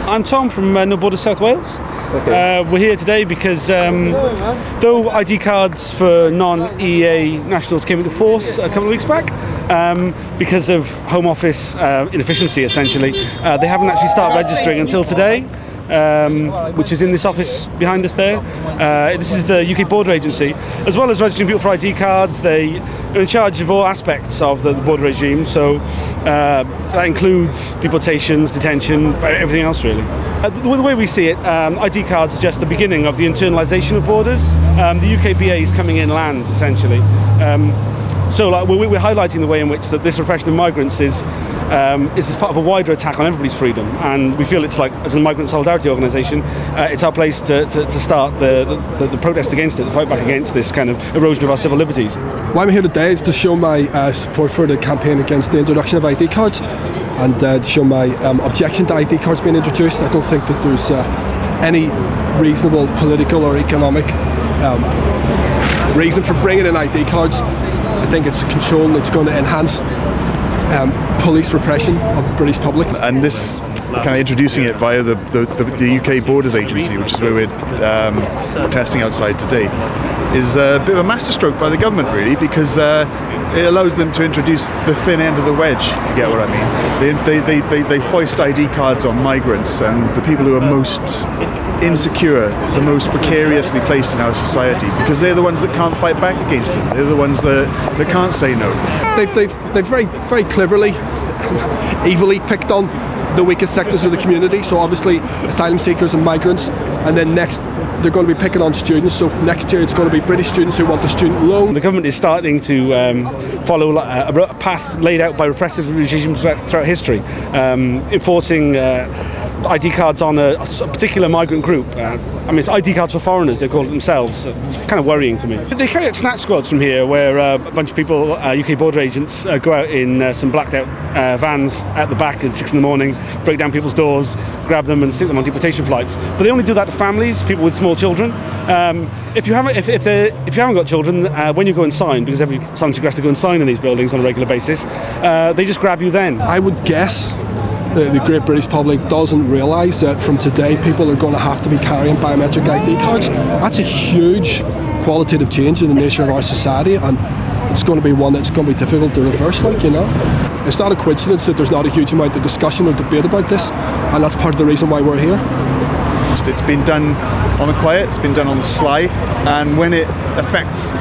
I'm Tom from No Borders South Wales. Okay. We're here today because though ID cards for non-EEA nationals came into force a couple of weeks back, because of Home Office inefficiency essentially, they haven't actually started registering until today. Which is in this office behind us there. This is the UK Border Agency. As well as registering people for ID cards, they are in charge of all aspects of the border regime, so that includes deportations, detention, everything else really. The way we see it, ID cards are just the beginning of the internalisation of borders. The UKBA is coming inland essentially. So we're highlighting the way in which that this repression of migrants is as part of a wider attack on everybody's freedom, and we feel it's like, as a migrant solidarity organisation, it's our place to start the protest against it, the fight back against this kind of erosion of our civil liberties. Why I'm here today is to show my support for the campaign against the introduction of ID cards, and to show my objection to ID cards being introduced. I don't think that there's any reasonable political or economic reason for bringing in ID cards. I think it's a control that's going to enhance police repression of the British public. And this kind of introducing it via the UK Borders Agency, which is where we're protesting outside today, is a bit of a masterstroke by the government really, because it allows them to introduce the thin end of the wedge, if you get what I mean. They foist ID cards on migrants and the people who are most insecure, the most precariously placed in our society, because they're the ones that can't fight back against them. They're the ones that can't say no. They've very cleverly, evilly picked on the weakest sectors of the community, so obviously asylum seekers and migrants, and then next they're going to be picking on students, so next year it's going to be British students who want the student loan. The government is starting to follow a path laid out by repressive regimes throughout history, enforcing ID cards on a particular migrant group. I mean, it's ID cards for foreigners, they call it themselves. So it's kind of worrying to me. They carry out snatch squads from here, where a bunch of people, UK border agents, go out in some blacked out vans at the back at 6 in the morning, break down people's doors, grab them and stick them on deportation flights. But they only do that to families, people with small children. If you haven't got children, when you go and sign, because every asylum seeker has to go and sign in these buildings on a regular basis, they just grab you then. I would guess the great British public doesn't realise that from today people are going to have to be carrying biometric ID cards. That's a huge qualitative change in the nature of our society, and it's going to be one that's going to be difficult to reverse, like, you know. It's not a coincidence that there's not a huge amount of discussion or debate about this, and that's part of the reason why we're here. It's been done on the quiet, it's been done on the sly, and when it affects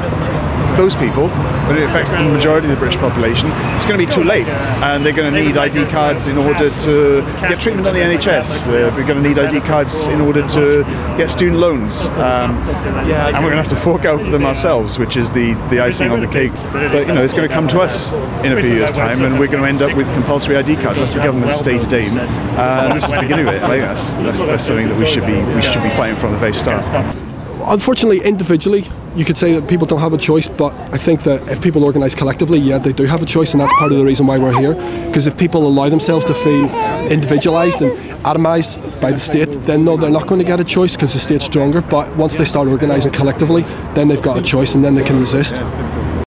those people, when it affects the majority of the British population, it's going to be too late, and they're going to need ID cards in order to get treatment on the NHS. They're going to need ID cards in order to get student loans, and we're going to have to fork out for them ourselves, which is the icing on the cake. But you know, it's going to come to us in a few years' time, and we're going to end up with compulsory ID cards. That's the government's stated aim, and this is the beginning of it. I think that's something that we should be fighting from the very start. Unfortunately, individually, you could say that people don't have a choice, but I think that if people organise collectively, yeah, they do have a choice, and that's part of the reason why we're here. Because if people allow themselves to feel individualised and atomised by the state, then no, they're not going to get a choice because the state's stronger. But once they start organising collectively, then they've got a choice, and then they can resist.